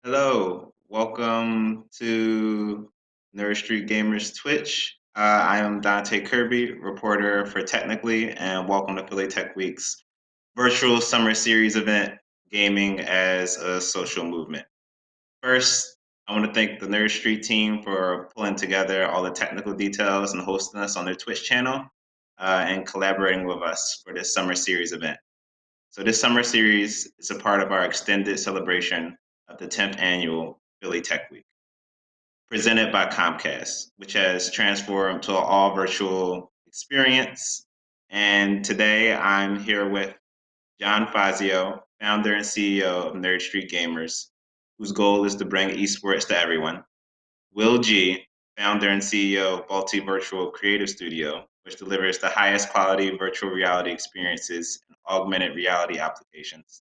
Hello, welcome to Nerd Street Gamers Twitch. I am Donte Kirby, reporter for Technically, and welcome to Philly Tech Week's virtual summer series event, Gaming as a Social Movement. First, I want to thank the Nerd Street team for pulling together all the technical details and hosting us on their Twitch channel and collaborating with us for this summer series event. So this summer series is a part of our extended celebration of the 10th annual Philly Tech Week, presented by Comcast, which has transformed to an all virtual experience. And today I'm here with Fazio, founder and CEO of Nerd Street Gamers, whose goal is to bring esports to everyone. Will G, founder and CEO of Baltivirtual Creative Studio, which delivers the highest quality virtual reality experiences and augmented reality applications.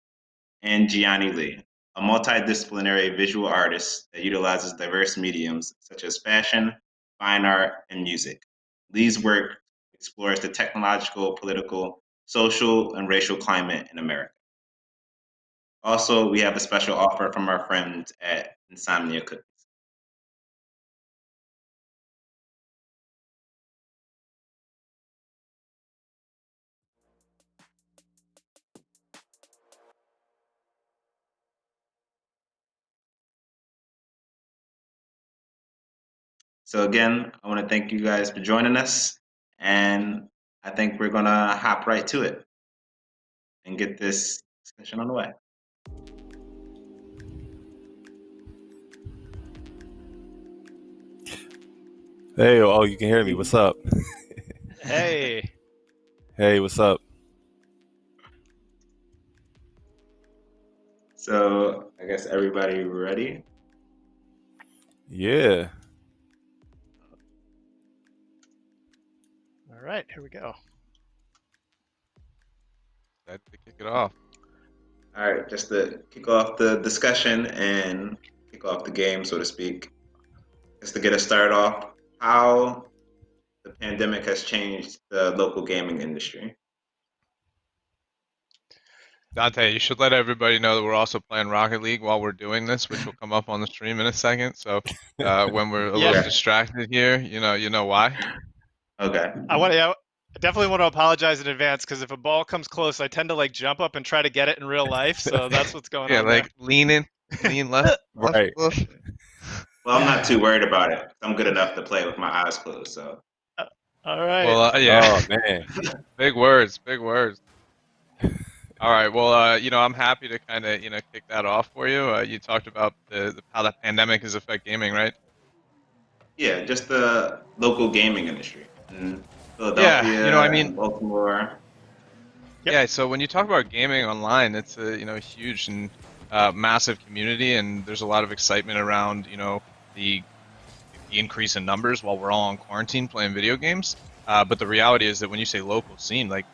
And Gianni Lee, a multidisciplinary visual artist that utilizes diverse mediums such as fashion, fine art, and music. Lee's work explores the technological, political, social, and racial climate in America. Also, we have a special offer from our friends at Insomnia Cookies. So again, I want to thank you guys for joining us, and I think we're gonna hop right to it and get this discussion on the way. Hey, oh, you can hear me. What's up? Hey. Hey, what's up? So I guess everybody ready? Yeah. All right, here we go. Excited to kick it off. All right, just to kick off the discussion and kick off the game, so to speak, just to get us started off, how the pandemic has changed the local gaming industry. Dante, you should let everybody know that we're also playing Rocket League while we're doing this, which will come up on the stream in a second. So when we're a Yeah. little distracted here, you know why. Okay. I definitely want to apologize in advance because if a ball comes close, I tend to like jump up and try to get it in real life. So that's what's going Yeah, on like lean left, Right. left. Well, I'm not too worried about it. I'm good enough to play with my eyes closed. So. there. All right. Well, yeah. Oh man. Big words, big words. All right. Well, I'm happy to kind of, kick that off for you. You talked about how the pandemic has affected gaming, right? Yeah, just the local gaming industry in Yeah. Philadelphia I mean, and Baltimore. Yep. Yeah, so when you talk about gaming online, it's a huge and massive community, and there's a lot of excitement around the increase in numbers while we're all on quarantine playing video games. But the reality is that when you say local scene, like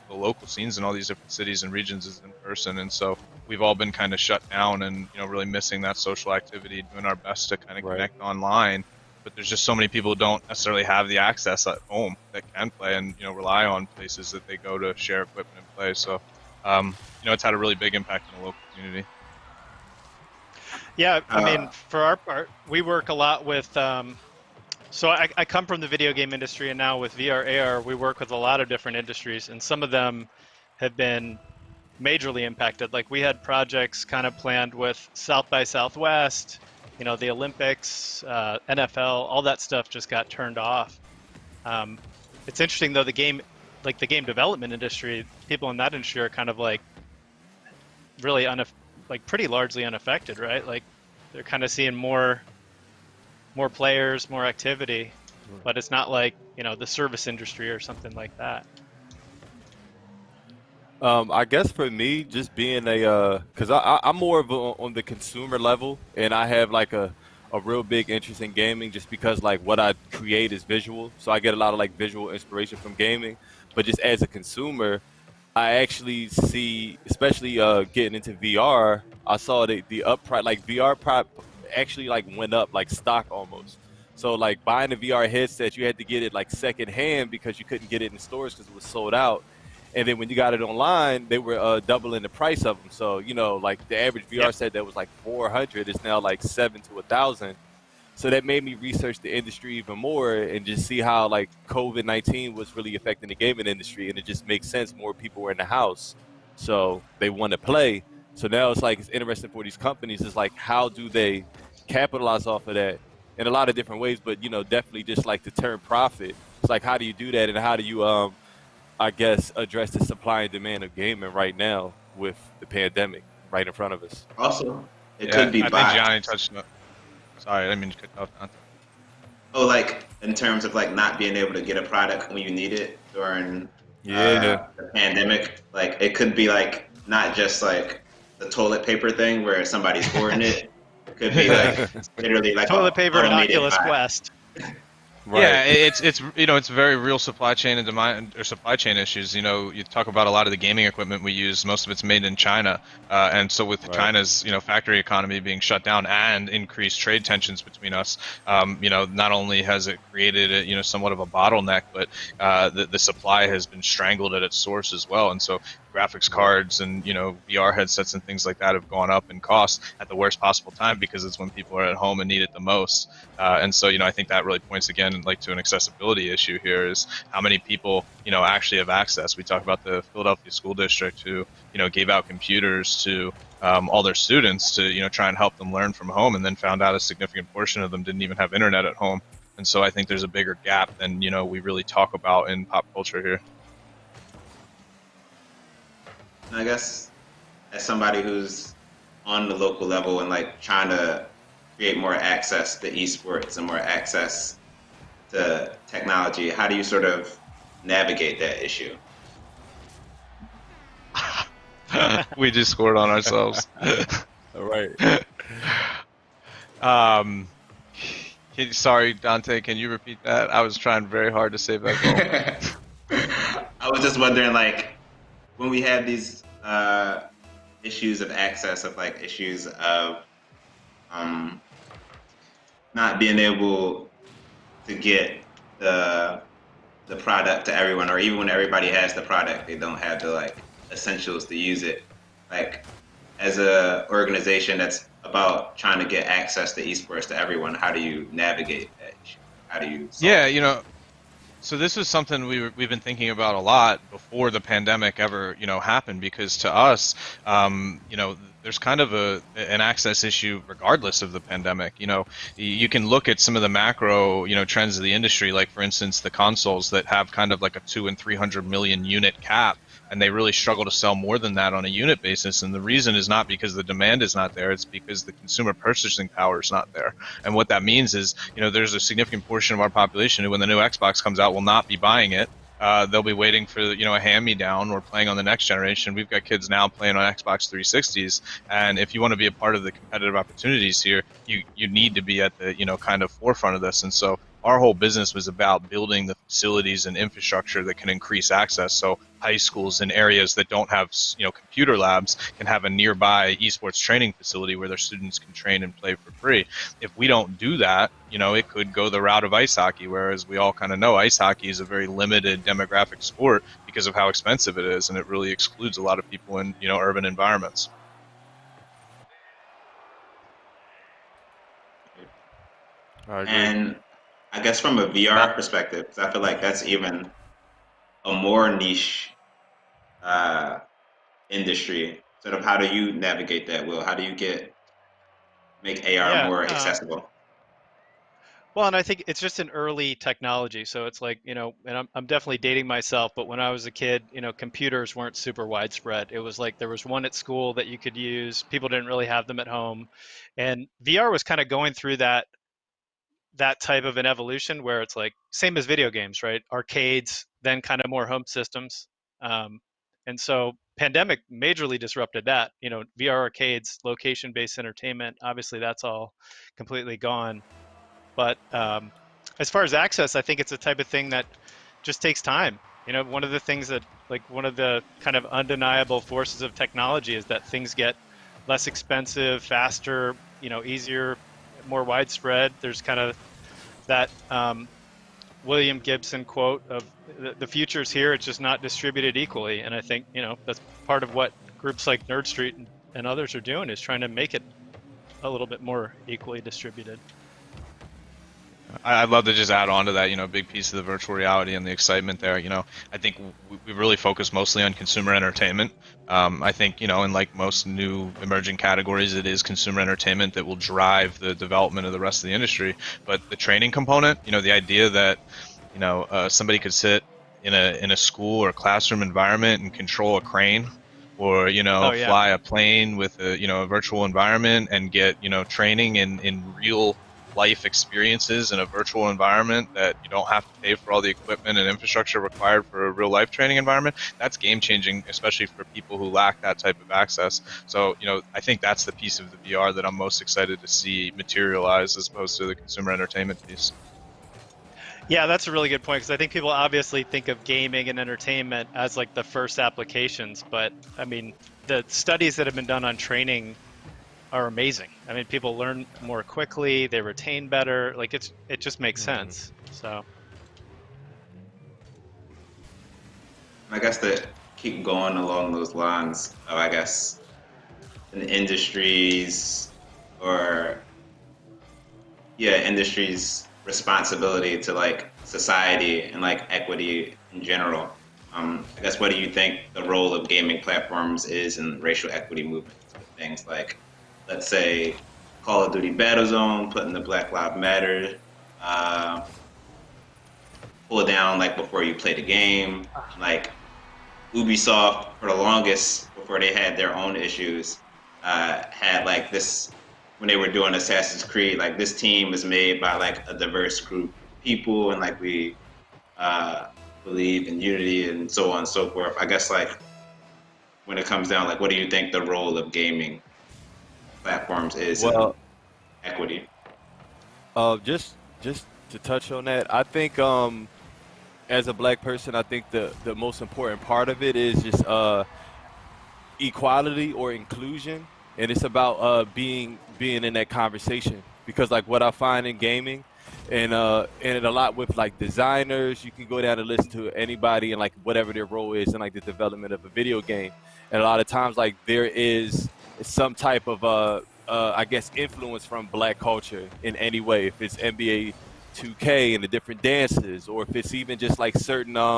the local scenes in all these different cities and regions is in person, and so we've all been kind of shut down and really missing that social activity, doing our best to kind of Right. connect online. But there's just so many people who don't necessarily have the access at home that can play and rely on places that they go to share equipment and play. So it's had a really big impact on the local community. Yeah, I mean, for our part, we work a lot with. So I come from the video game industry, and now with VR AR, we work with a lot of different industries, and some of them have been majorly impacted. Like we had projects kind of planned with South by Southwest, the Olympics, NFL, all that stuff just got turned off. It's interesting though, the game development industry, people in that industry are kind of like really pretty largely unaffected, right? Like they're kind of seeing more players, more activity, but it's not like the service industry or something like that. I guess for me, just being cause I'm more of on the consumer level, and I have like a real big interest in gaming just because like what I create is visual, so I get a lot of like visual inspiration from gaming. But just as a consumer, I actually see, especially getting into VR, I saw the up price, like VR prop actually like went up like stock almost. So like buying a VR headset, you had to get it like second hand because you couldn't get it in stores because it was sold out. And then when you got it online, they were doubling the price of them. So like the average VR Yep. set that was like 400 is now like 7 to 1,000. So that made me research the industry even more and just see how like COVID-19 was really affecting the gaming industry, and it just makes sense. More people were in the house, so they want to play. So now it's like it's interesting for these companies. It's like how do they capitalize off of that in a lot of different ways, but definitely just like to turn profit. It's like how do you do that, and how do you I guess address the supply and demand of gaming right now with the pandemic right in front of us. Also, it Yeah, could be I think Gianni bots. touched on it. Sorry, I didn't mean to cut you off, Dante. Oh, like in terms of like not being able to get a product when you need it during Yeah, the pandemic. Like it could be like not just like the toilet paper thing where somebody's hoarding it. It could be Yeah. like literally like Toilet a paper and automated Oculus bot. Quest. right. Yeah, it's it's very real supply chain and demand or supply chain issues. You talk about a lot of the gaming equipment we use. Most of it's made in China, and so with Right. China's factory economy being shut down and increased trade tensions between us, not only has it created somewhat of a bottleneck, but the supply has been strangled at its source as well. And so graphics Right. cards and VR headsets and things like that have gone up in cost at the worst possible time because it's when people are at home and need it the most. And so, I think that really points again like to an accessibility issue here is how many people, actually have access. We talk about the Philadelphia School District who, gave out computers to all their students to, try and help them learn from home, and then found out a significant portion of them didn't even have internet at home. And so I think there's a bigger gap than, we really talk about in pop culture here. And I guess as somebody who's on the local level and like trying to create more access to esports and more access to technology, how do you sort of navigate that issue? We just scored on ourselves. All right. um, sorry, Dante, can you repeat that? I was trying very hard to save that goal. I was just wondering, like, when we have these issues of access, of like issues of um, not being able to get the product to everyone, or even when everybody has the product, they don't have the like essentials to use it. Like, as a organization that's about trying to get access to esports to everyone, how do you navigate that issue? How do you solve Yeah, it? so this is something we've been thinking about a lot before the pandemic ever happened, because to us, there's kind of an access issue regardless of the pandemic. You can look at some of the macro trends of the industry, like for instance the consoles that have kind of like a 200 and 300 million unit cap, and they really struggle to sell more than that on a unit basis. And the reason is not because the demand is not there; it's because the consumer purchasing power is not there. And what that means is, there's a significant portion of our population who, when the new Xbox comes out, will not be buying it. They'll be waiting for a hand-me-down or playing on the next generation. We've got kids now playing on Xbox 360s, and if you want to be a part of the competitive opportunities here, you need to be at the kind of forefront of this. And so our whole business was about building the facilities and infrastructure that can increase access. So high schools in areas that don't have computer labs can have a nearby esports training facility where their students can train and play for free. If we don't do that, it could go the route of ice hockey, whereas we all kind of know ice hockey is a very limited demographic sport because of how expensive it is, and it really excludes a lot of people in urban environments. I agree. And I guess from a VR Not perspective, 'cause I feel like that's even a more niche uh, industry. Sort of, how do you navigate that, Will? How do you make AR Yeah. more accessible? Well, and I think it's just an early technology. So it's like, and I'm definitely dating myself, but when I was a kid, computers weren't super widespread. It was like there was one at school that you could use. People didn't really have them at home. And VR was kind of going through that type of an evolution where it's like same as video games, right? Arcades, then kind of more home systems. Um, and so pandemic majorly disrupted that. VR arcades, location-based entertainment, obviously that's all completely gone. But as far as access, I think it's a type of thing that just takes time. One of the things that, like, one of the kind of undeniable forces of technology is that things get less expensive, faster, easier, more widespread. There's kind of that William Gibson quote of the future's here, it's just not distributed equally. And I think, that's part of what groups like Nerd Street and others are doing, is trying to make it a little bit more equally distributed. I'd love to just add on to that, a big piece of the virtual reality and the excitement there. I think we really focus mostly on consumer entertainment. I think, in like most new emerging categories, it is consumer entertainment that will drive the development of the rest of the industry. But the training component, the idea that, somebody could sit in a school or classroom environment and control a crane, or Oh yeah. fly a plane with a virtual environment and get training in real life experiences in a virtual environment that you don't have to pay for all the equipment and infrastructure required for a real life training environment. That's game changing, especially for people who lack that type of access. So I think that's the piece of the VR that I'm most excited to see materialize, as opposed to the consumer entertainment piece. Yeah, that's a really good point, because I think people obviously think of gaming and entertainment as like the first applications, but I mean, the studies that have been done on training are amazing. I mean, people learn more quickly, they retain better. Like it just makes sense. So I guess to keep going along those lines of, I guess, in industries or industry's responsibility to like society and like equity in general. I guess, what do you think the role of gaming platforms is in racial equity movements? With things like, let's say, Call of Duty Battlezone, putting the Black Lives Matter, pull down like before you play the game, like Ubisoft for the longest before they had their own issues, had like this when they were doing Assassin's Creed, like this team is made by like a diverse group of people, and like we uh, believe in unity and so on and so forth. I guess like when it comes down, like what do you think the role of gaming platforms is in Well, equity? just to touch on that, I think as a black person, I think the most important part of it is just equality or inclusion, and it's about being in that conversation, because like what I find in gaming, and a lot with like designers, you can go down and listen to anybody and like whatever their role is in like the development of a video game, and a lot of times like there is some type of I guess influence from black culture in any way, if it's NBA 2K and the different dances, or if it's even just like certain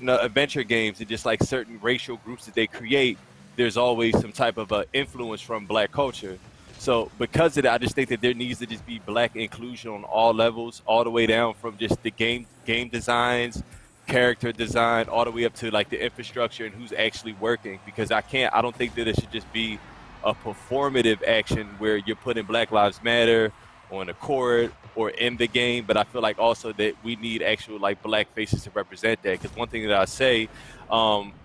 adventure games and just like certain racial groups that they create, there's always some type of influence from black culture. So because of that, I just think that there needs to just be black inclusion on all levels, all the way down from just the game designs, character design, all the way up to like the infrastructure and who's actually working. Because I don't think that it should just be a performative action where you're putting Black Lives Matter on the court or in the game, but I feel like also that we need actual like black faces to represent that. Because one thing that I say, um,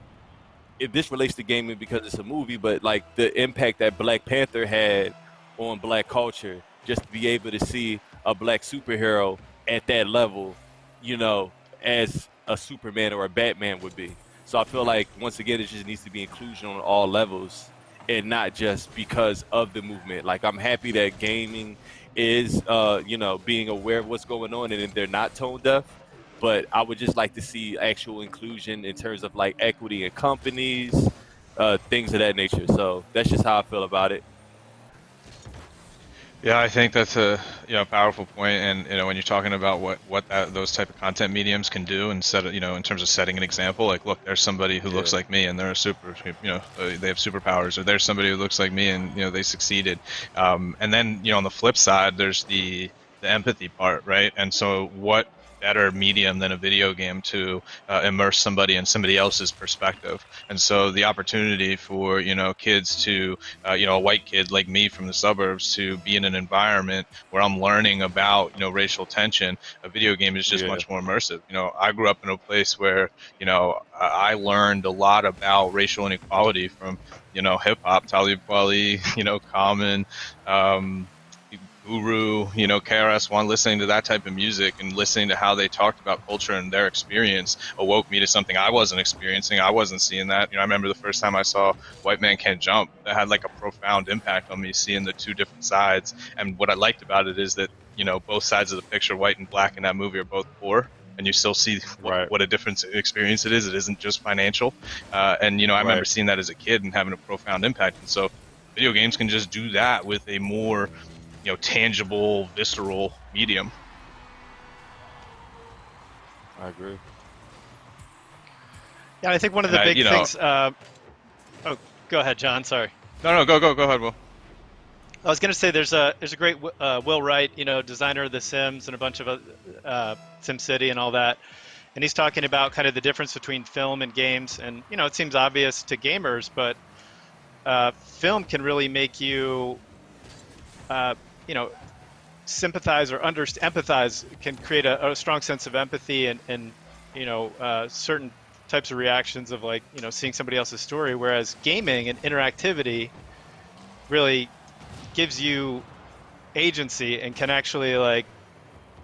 if this relates to gaming because it's a movie, but like the impact that Black Panther had on black culture, just to be able to see a black superhero at that level, you know, as a Superman or a Batman would be. So I feel like once again, it just needs to be inclusion on all levels and not just because of the movement. Like I'm happy that gaming is, being aware of what's going on and they're not tone deaf, but I would just like to see actual inclusion in terms of like equity in companies, things of that nature. So that's just how I feel about it. Yeah, I think that's a powerful point, and when you're talking about those type of content mediums can do, and in terms of setting an example, like look, there's somebody who looks Yeah, like me and they're a they have superpowers, or there's somebody who looks like me and they succeeded, and then on the flip side, there's the empathy part, right? And so what better medium than a video game to immerse somebody in somebody else's perspective? And so the opportunity for kids to a white kid like me from the suburbs to be in an environment where I'm learning about racial tension, a video game is just yeah, much more immersive. I grew up in a place where I learned a lot about racial inequality from hip hop, Talib Kweli, Common, um, Guru, KRS-One, listening to that type of music and listening to how they talked about culture and their experience awoke me to something I wasn't experiencing. I wasn't seeing that. I remember the first time I saw White Man Can't Jump, that had like a profound impact on me, seeing the two different sides. And what I liked about it is that you know, both sides of the picture, white and black, in that movie are both poor, and you still see Right. what a different experience it is. It isn't just financial. And you know, I remember Right. seeing that as a kid and having a profound impact. And so video games can just do that with a more, you know, tangible, visceral medium. I agree. Yeah, I think one of And the big you know, things. Oh, go ahead, John. Sorry. no, go ahead, Will. I was going to say there's a great Will Wright, designer of The Sims and a bunch of SimCity and all that, and he's talking about kind of the difference between film and games. And it seems obvious to gamers, but film can really make you, sympathize or empathize. Can create a strong sense of empathy and certain types of reactions of like seeing somebody else's story. Whereas gaming and interactivity really gives you agency and can actually like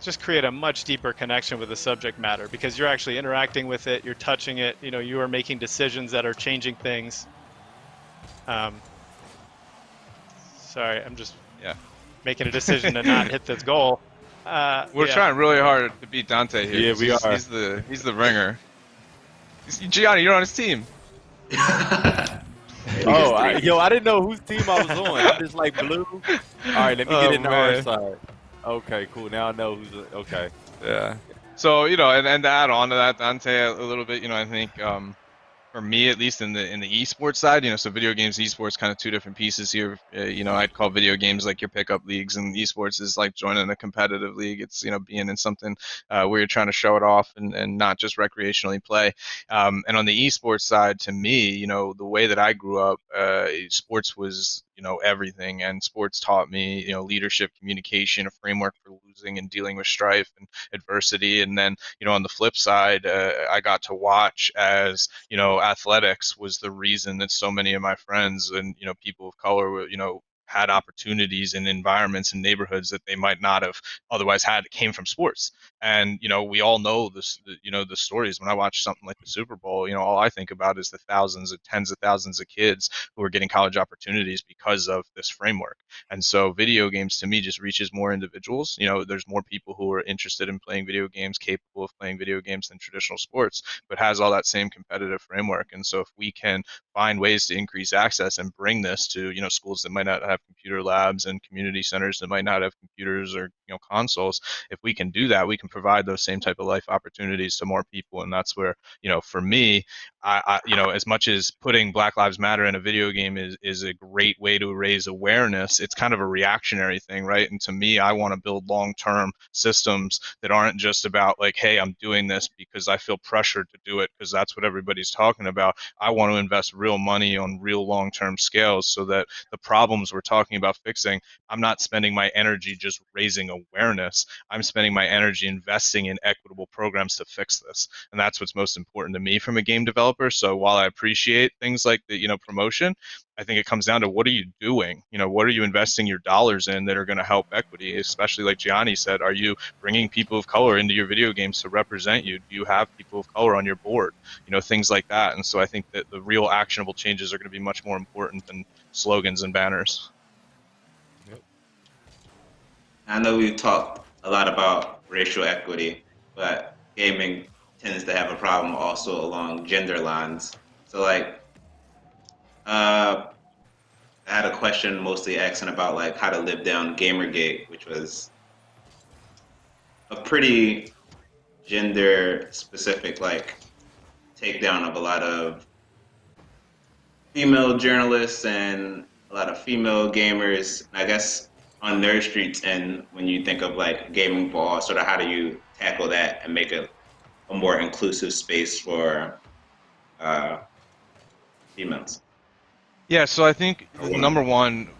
just create a much deeper connection with the subject matter because you're actually interacting with it, you're touching it, you are making decisions that are changing things. Sorry, I'm just making a decision to not hit this goal. We're trying really hard to beat Donte here. Yeah, we are. He's the ringer. Gianni, you're on his team. Oh, I didn't know whose team I was on. I'm just like blue. All right, let me get into our side. Okay, cool. Now I know who's okay. Yeah. So and to add on to that, Donte, a little bit, I think for me, at least in the esports side, so video games, esports, kind of two different pieces here. I'd call video games like your pickup leagues, and esports is like joining a competitive league. It's being in something where you're trying to show it off and not just recreationally play. And on the esports side, to me, the way that I grew up, sports was everything, and sports taught me leadership, communication, a framework for losing and dealing with strife and adversity. And then on the flip side, I got to watch as athletics was the reason that so many of my friends and people of color had opportunities in environments and neighborhoods that they might not have otherwise had. It came from sports. And we all know this, the stories. When I watch something like the Super Bowl, all I think about is the thousands of tens of thousands of kids who are getting college opportunities because of this framework. And so video games to me just reaches more individuals. There's more people who are interested in playing video games, capable of playing video games than traditional sports, but has all that same competitive framework. And so if we can find ways to increase access and bring this to schools that might not have computer labs and community centers that might not have computers or consoles, if we can do that, we can provide those same type of life opportunities to more people. And that's where for me, I as much as putting Black Lives Matter in a video game is a great way to raise awareness, it's kind of a reactionary thing, right? And to me, I want to build long-term systems that aren't just about like, hey, I'm doing this because I feel pressured to do it because that's what everybody's talking about. I want to invest real money on real long-term scales so that the problems we're talking about fixing, I'm not spending my energy just raising awareness. I'm spending my energy investing in equitable programs to fix this. And that's what's most important to me from a game developer. So while I appreciate things like the promotion, I think it comes down to what are you doing? What are you investing your dollars in that are going to help equity? Especially like Gianni said, are you bringing people of color into your video games to represent you? Do you have people of color on your board? Things like that. And so I think that the real actionable changes are going to be much more important than slogans and banners. Yep. I know we've talked a lot about racial equity, but gaming tends to have a problem also along gender lines. So I had a question mostly asking about like how to live down Gamergate, which was a pretty gender specific takedown of a lot of female journalists and a lot of female gamers. I guess on Nerd Streets, and when you think of like gaming ball, sort of how do you tackle that and make it a more inclusive space for uh, females? Yeah, so I think Or number women? one,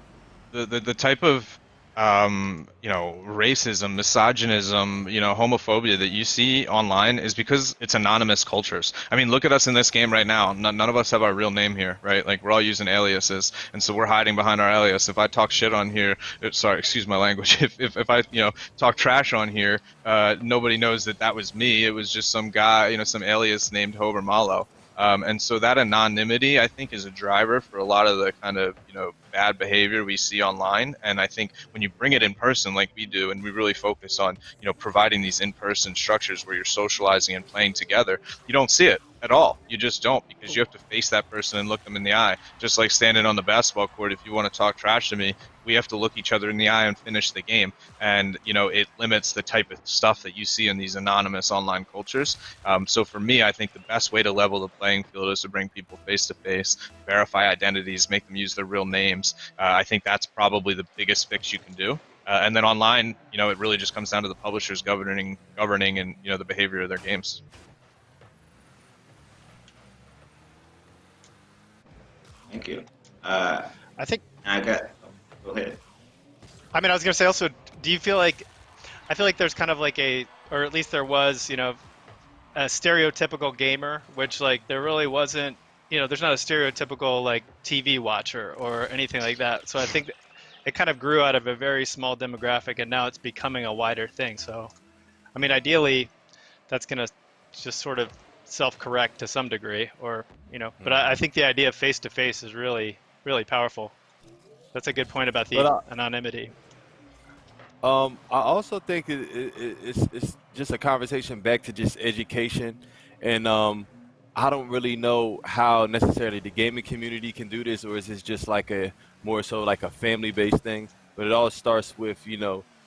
the type of racism, misogynism, homophobia that you see online is because it's anonymous cultures. I mean, look at us in this game right now. None of us have our real name here, right? Like we're all using aliases, and so we're hiding behind our alias. If I talk shit on here, sorry, excuse my language. If I talk trash on here, nobody knows that was me. It was just some guy, some alias named Hover Malo. And so that anonymity, I think, is a driver for a lot of the kind of, bad behavior we see online. And I think when you bring it in person like we do, and we really focus on, providing these in-person structures where you're socializing and playing together, you don't see it at all. You just don't, because you have to face that person and look them in the eye. Just like standing on the basketball court, if you want to talk trash to me, we have to look each other in the eye and finish the game. And, it limits the type of stuff that you see in these anonymous online cultures. So for me, I think the best way to level the playing field is to bring people face to face, verify identities, make them use their real names. I think that's probably the biggest fix you can do. And then online, it really just comes down to the publishers governing and, the behavior of their games. Thank you. I think. Go ahead. I mean, I was gonna say also, do you feel like? I feel like there's kind of like or at least there was, a stereotypical gamer, which like there really wasn't. There's not a stereotypical like TV watcher or anything like that. So I think it kind of grew out of a very small demographic, and now it's becoming a wider thing. So, I mean, ideally, that's gonna just sort of self-correct to some degree, or but I think the idea of face-to-face is really, really powerful. That's a good point about the anonymity. I also think it's just a conversation back to just education, and I don't really know how necessarily the gaming community can do this, or is this just like a more so like a family-based thing? But it all starts with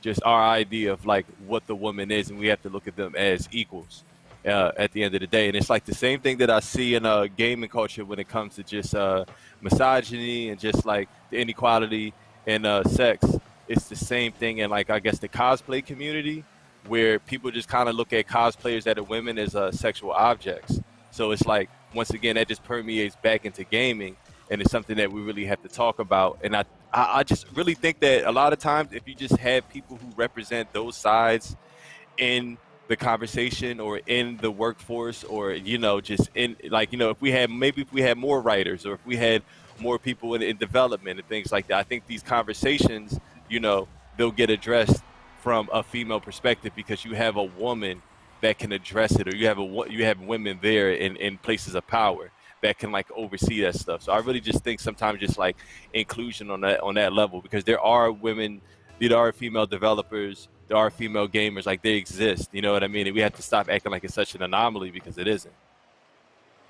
just our idea of like what the woman is, and we have to look at them as equals at the end of the day. And it's like the same thing that I see in gaming culture when it comes to just misogyny and just like the inequality in sex. It's the same thing in like I guess the cosplay community, where people just kind of look at cosplayers that are women as sexual objects. So it's like once again that just permeates back into gaming, and it's something that we really have to talk about. And I just really think that a lot of times if you just have people who represent those sides in the conversation or in the workforce, or just in like if we had more writers, or if we had more people in development and things like that, I think these conversations they'll get addressed from a female perspective, because you have a woman that can address it, or you have women there in places of power that can like oversee that stuff. So I really just think sometimes just like inclusion on that level, because there are women, there are female developers, there are female gamers, like they exist, you know what I mean? And we have to stop acting like it's such an anomaly, because it isn't.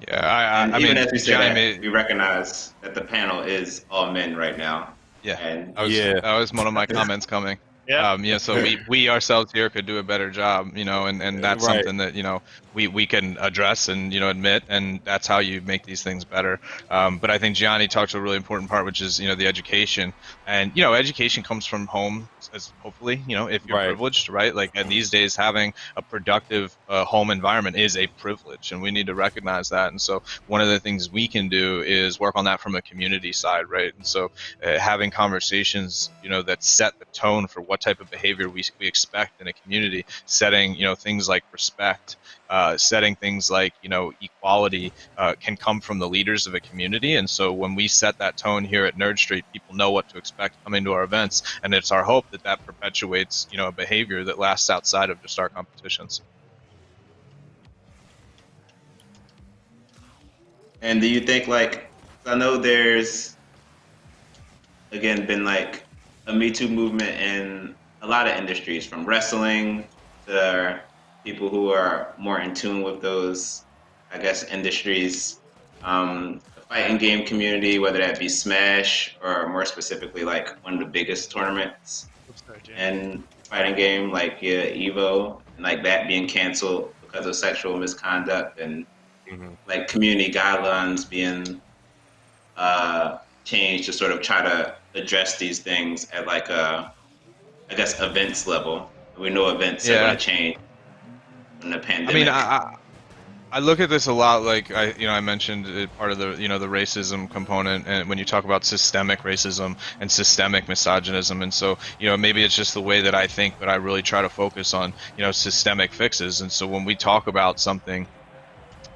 Yeah, And I even mean, as we say Gianni that, we recognize that the panel is all men right now. Yeah, And that was one of my comments coming. Yeah. So we ourselves here could do a better job, and that's Right. something that we can address and admit, and that's how you make these things better. But I think Gianni talked to a really important part, which is the education, and education comes from home, as hopefully if you're Right. privileged, right? Like and these days, having a productive home environment is a privilege, and we need to recognize that. And so one of the things we can do is work on that from a community side, right? And so having conversations that set the tone for what type of behavior we expect in a community, setting things like respect, setting things like equality can come from the leaders of a community. And so when we set that tone here at Nerd Street, people know what to expect coming to our events, and it's our hope that that perpetuates a behavior that lasts outside of just our competitions. And do you think, like, I know there's, again, been like a Me Too movement in a lot of industries, from wrestling to people who are more in tune with those, I guess, industries. The fighting game community, whether that be Smash or more specifically, like one of the biggest tournaments in fighting game, like Evo, and like that being canceled because of sexual misconduct, and like community guidelines being changed to sort of try to address these things at like a, I guess, events level. We know events are going to change in the pandemic. I mean, I look at this a lot, like I mentioned part of the the racism component, and when you talk about systemic racism and systemic misogynism, and so maybe it's just the way that I think, but I really try to focus on systemic fixes. And so when we talk about something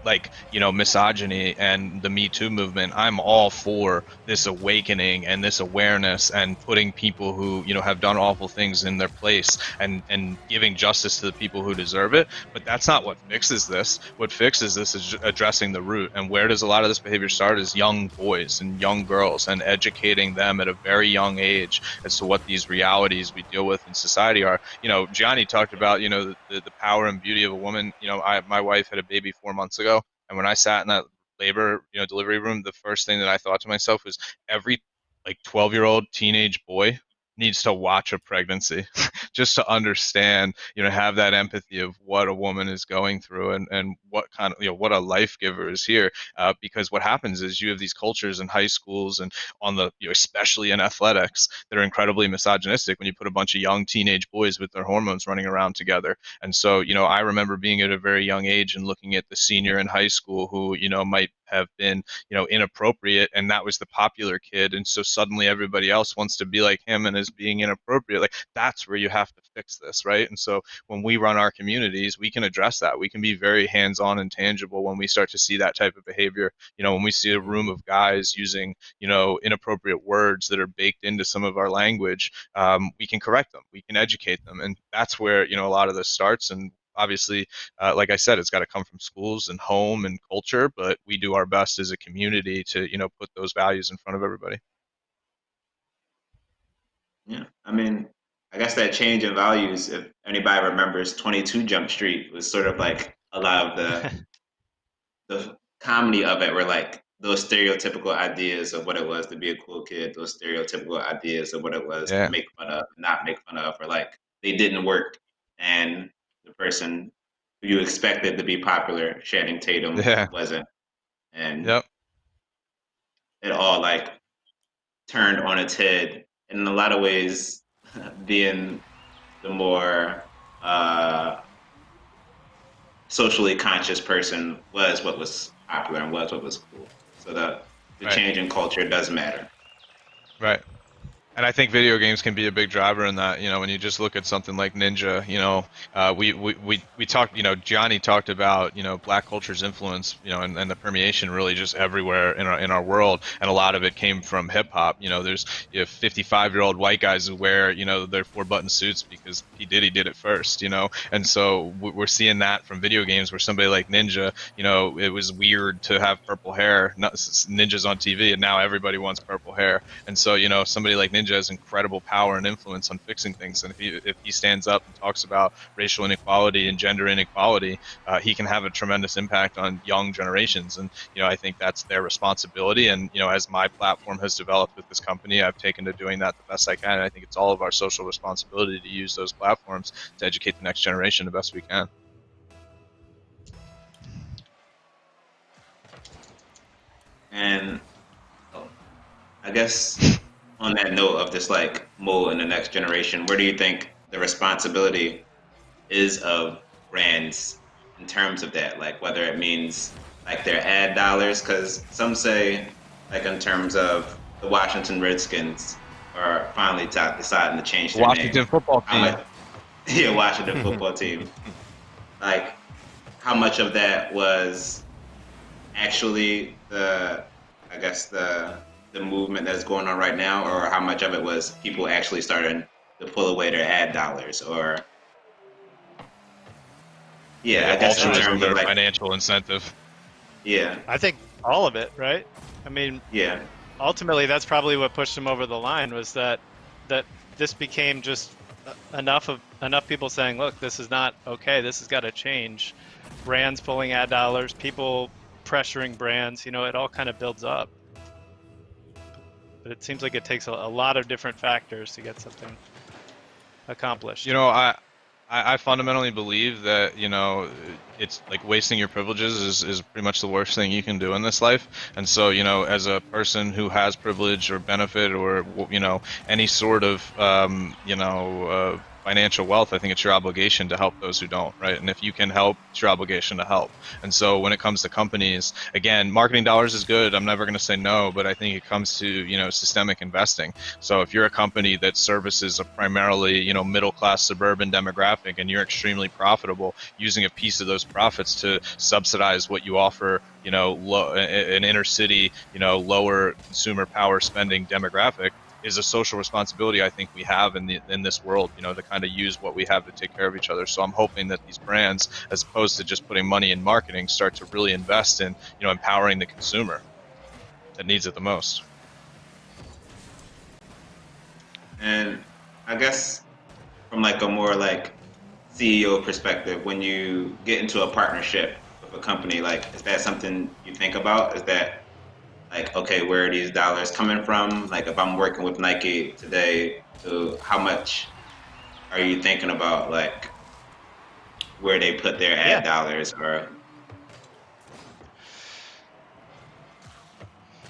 like, misogyny and the Me Too movement, I'm all for this awakening and this awareness and putting people who, have done awful things in their place and giving justice to the people who deserve it. But that's not what fixes this. What fixes this is addressing the root. And where does a lot of this behavior start is young boys and young girls, and educating them at a very young age as to what these realities we deal with in society are. Gianni talked about, the power and beauty of a woman. My wife had a baby 4 months ago. And when I sat in that labor, delivery room, the first thing that I thought to myself was every like 12-year-old teenage boy needs to watch a pregnancy just to understand, have that empathy of what a woman is going through, and what kind of, what a life giver is here. Because what happens is you have these cultures in high schools and on the, especially in athletics, that are incredibly misogynistic when you put a bunch of young teenage boys with their hormones running around together. And so, I remember being at a very young age and looking at the senior in high school who, might have been, inappropriate, and that was the popular kid. And so suddenly everybody else wants to be like him and is being inappropriate. Like, that's where you have to fix this, right? And so when we run our communities, we can address that. We can be very hands-on and tangible when we start to see that type of behavior. When we see a room of guys using, inappropriate words that are baked into some of our language, we can correct them, we can educate them. And that's where, a lot of this starts. And obviously, like I said, it's got to come from schools and home and culture, but we do our best as a community to, put those values in front of everybody. Yeah, I mean, I guess that change in values, if anybody remembers 22 Jump Street, was sort of like a lot of the comedy of it were like those stereotypical ideas of what it was to be a cool kid, those stereotypical ideas of what it was to Yeah. make fun of, not make fun of, or like they didn't work. And the person who you expected to be popular, Channing Tatum, Yeah. wasn't. And Yep. it all like turned on its head. And in a lot of ways, being the more socially conscious person was what was popular and was what was cool. So the Right. change in culture does matter. Right. And I think video games can be a big driver in that. When you just look at something like Ninja, we talked, Gianni talked about, black culture's influence, and the permeation really just everywhere in our world. And a lot of it came from hip hop. There's 55-year-old white guys who wear, their 4-button suits because he did it first, And so we're seeing that from video games where somebody like Ninja, it was weird to have purple hair. Ninja's on TV, and now everybody wants purple hair. And so, somebody like Ninja has incredible power and influence on fixing things. And if he stands up and talks about racial inequality and gender inequality, he can have a tremendous impact on young generations. And, I think that's their responsibility. And, as my platform has developed with this company, I've taken to doing that the best I can. And I think it's all of our social responsibility to use those platforms to educate the next generation the best we can. And I guess on that note of this like mold in the next generation, where do you think the responsibility is of brands in terms of that? Like whether it means like their ad dollars, because some say like in terms of the Washington Redskins are finally deciding to change their Washington name. football How team. much, yeah, Washington football team. Like how much of that was actually I guess the movement that's going on right now, or how much of it was people actually starting to pull away their ad dollars, or yeah, I guess in Altruism terms of or like financial incentive. yeah, I think all of it, right? I mean, yeah, ultimately, that's probably what pushed him over the line, was that this became just enough people saying, look, this is not okay, this has got to change. Brands pulling ad dollars, people pressuring brands, it all kind of builds up. But it seems like it takes a lot of different factors to get something accomplished. I fundamentally believe that, it's like wasting your privileges is pretty much the worst thing you can do in this life. And so, as a person who has privilege or benefit or, any sort of, financial wealth, I think it's your obligation to help those who don't, right? And if you can help, it's your obligation to help. And so when it comes to companies, again, marketing dollars is good. I'm never going to say no, but I think it comes to, you know, systemic investing. So if you're a company that services a primarily, you know, middle class suburban demographic and you're extremely profitable, using a piece of those profits to subsidize what you offer, you know, an inner city, you know, lower consumer power spending demographic, is a social responsibility I think we have in this world, you know, to kind of use what we have to take care of each other. So I'm hoping that these brands, as opposed to just putting money in marketing, start to really invest in, you know, empowering the consumer that needs it the most. And I guess from like a more like CEO perspective, when you get into a partnership with a company, like is that something you think about? Is that like, okay, where are these dollars coming from? Like if I'm working with Nike today, so how much are you thinking about like where they put their ad dollars? Or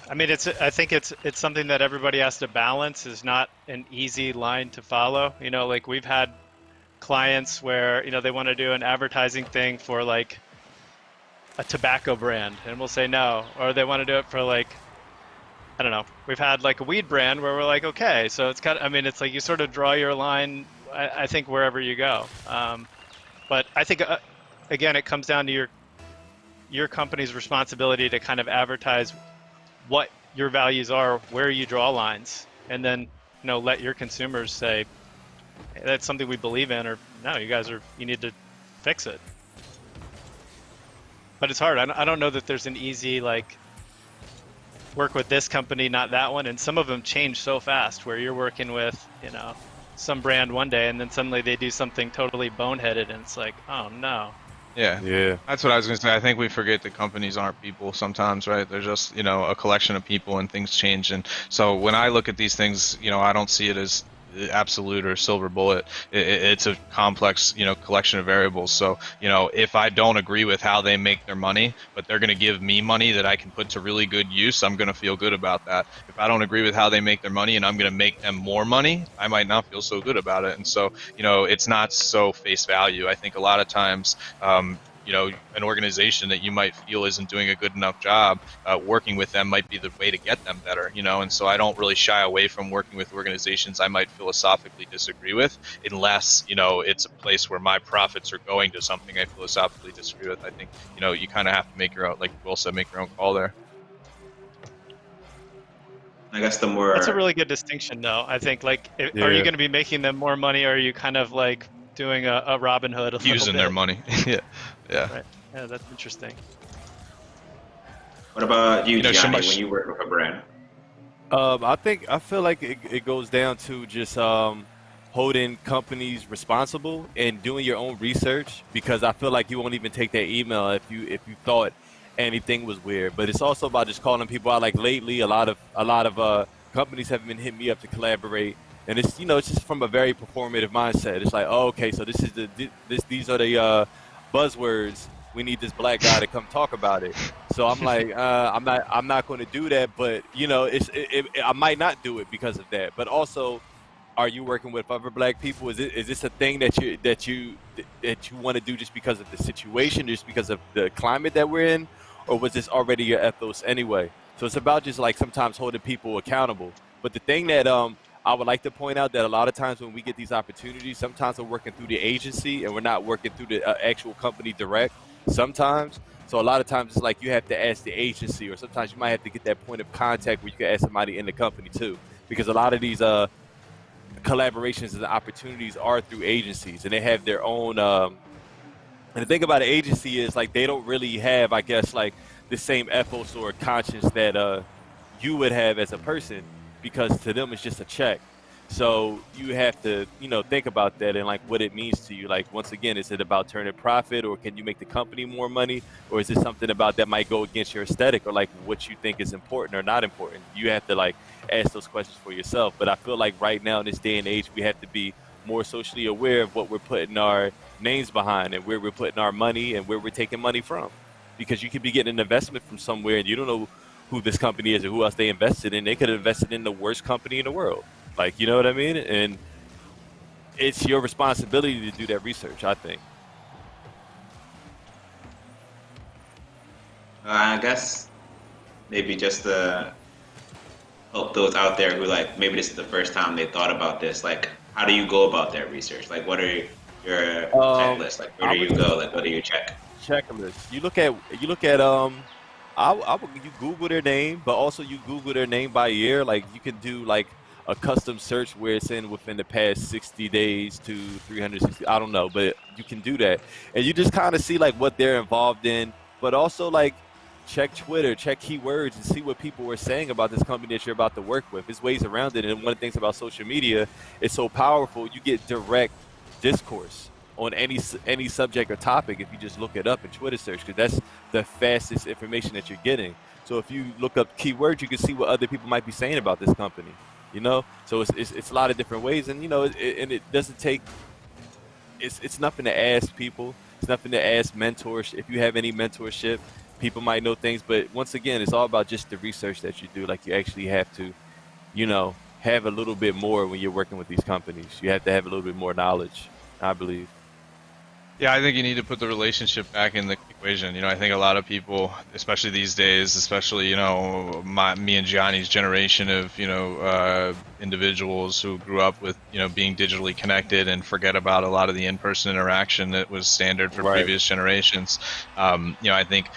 I mean, I think it's something that everybody has to balance. Is not an easy line to follow. You know, like we've had clients where, you know, they want to do an advertising thing for like a tobacco brand, and we'll say no, or they want to do it for like, I don't know. We've had like a weed brand where we're like, okay, so it's kind of, I mean, it's like you sort of draw your line. I think wherever you go, but I think again, it comes down to your company's responsibility to kind of advertise what your values are, where you draw lines, and then, you know, let your consumers say, hey, that's something we believe in, or no, you need to fix it. But it's hard. I don't know that there's an easy like work with this company, not that one. And some of them change so fast, where you're working with, you know, some brand one day and then suddenly they do something totally boneheaded and it's like, oh no. Yeah, that's what I was going to say. I think we forget that companies aren't people sometimes, right? They're just, you know, a collection of people, and things change. And so when I look at these things, you know, I don't see it as absolute or silver bullet. It's a complex, you know, collection of variables. So, you know, if I don't agree with how they make their money, but they're going to give me money that I can put to really good use, I'm going to feel good about that. If I don't agree with how they make their money and I'm going to make them more money, I might not feel so good about it. And so, you know, it's not so face value. I think a lot of times, you know, an organization that you might feel isn't doing a good enough job, working with them might be the way to get them better, you know. And so I don't really shy away from working with organizations I might philosophically disagree with, unless, you know, it's a place where my profits are going to something I philosophically disagree with. I think, you know, you kind of have to make your own, like Will said, make your own call there. I guess the more That's a really good distinction, though. I think, like, are you going to be making them more money, or are you kind of like doing a Robin Hood a using little their bit? money? Yeah. Right. Yeah, that's interesting. What about you, You know, Gianni, when you work with a brand? I feel like it goes down to just holding companies responsible and doing your own research, because I feel like you won't even take that email if you thought anything was weird. But it's also about just calling people out. Like lately, a lot of companies have been hitting me up to collaborate, and it's, you know, it's just from a very performative mindset. It's like, oh, okay, so these are the buzzwords. We need this black guy to come talk about it. So I'm like, I'm not going to do that. But, you know, I might not do it because of that. But also, are you working with other black people? Is this a thing that you want to do just because of the situation, just because of the climate that we're in, or was this already your ethos anyway? So it's about just like sometimes holding people accountable. But the thing that I would like to point out, that a lot of times when we get these opportunities, sometimes we're working through the agency and we're not working through the actual company direct. Sometimes. So a lot of times it's like you have to ask the agency, or sometimes you might have to get that point of contact where you can ask somebody in the company too, because a lot of these collaborations and opportunities are through agencies, and they have their own. And the thing about an agency is like they don't really have, I guess, like the same ethos or conscience that you would have as a person, because to them it's just a check. So you have to, you know, think about that and like what it means to you. Like, once again, is it about turning profit, or can you make the company more money, or is it something about that might go against your aesthetic, or like what you think is important or not important? You have to like ask those questions for yourself. But I feel like right now in this day and age, we have to be more socially aware of what we're putting our names behind, and where we're putting our money, and where we're taking money from, because you could be getting an investment from somewhere and you don't know who this company is or who else they invested in. They could have invested in the worst company in the world. Like, you know what I mean? And it's your responsibility to do that research, I think. I guess maybe just to help those out there who like maybe this is the first time they thought about this. Like, how do you go about that research? Like, what are your checklists? Like, where I do would you go? Like, what do you check? checklist. You look at I would you Google their name, but also you Google their name by year. Like you can do like a custom search where it's in within the past 60 days to 360. I don't know, but you can do that, and you just kind of see like what they're involved in, but also like check Twitter, check keywords, and see what people were saying about this company that you're about to work with. There's ways around it, and one of the things about social media, it's so powerful. You get direct discourse on any subject or topic if you just look it up in Twitter search, because that's the fastest information that you're getting. So if you look up keywords, you can see what other people might be saying about this company. You know, so it's a lot of different ways, and you know, and it doesn't take. It's nothing to ask people. It's nothing to ask mentors. If you have any mentorship, people might know things, but once again, it's all about just the research that you do. Like you actually have to, you know, have a little bit more when you're working with these companies. You have to have a little bit more knowledge, I believe. Yeah, I think you need to put the relationship back in the equation. You know, I think a lot of people, especially these days, especially, you know, me and Gianni's generation of, you know, individuals who grew up with, you know, being digitally connected and forget about a lot of the in-person interaction that was standard for Right. previous generations. You know, I think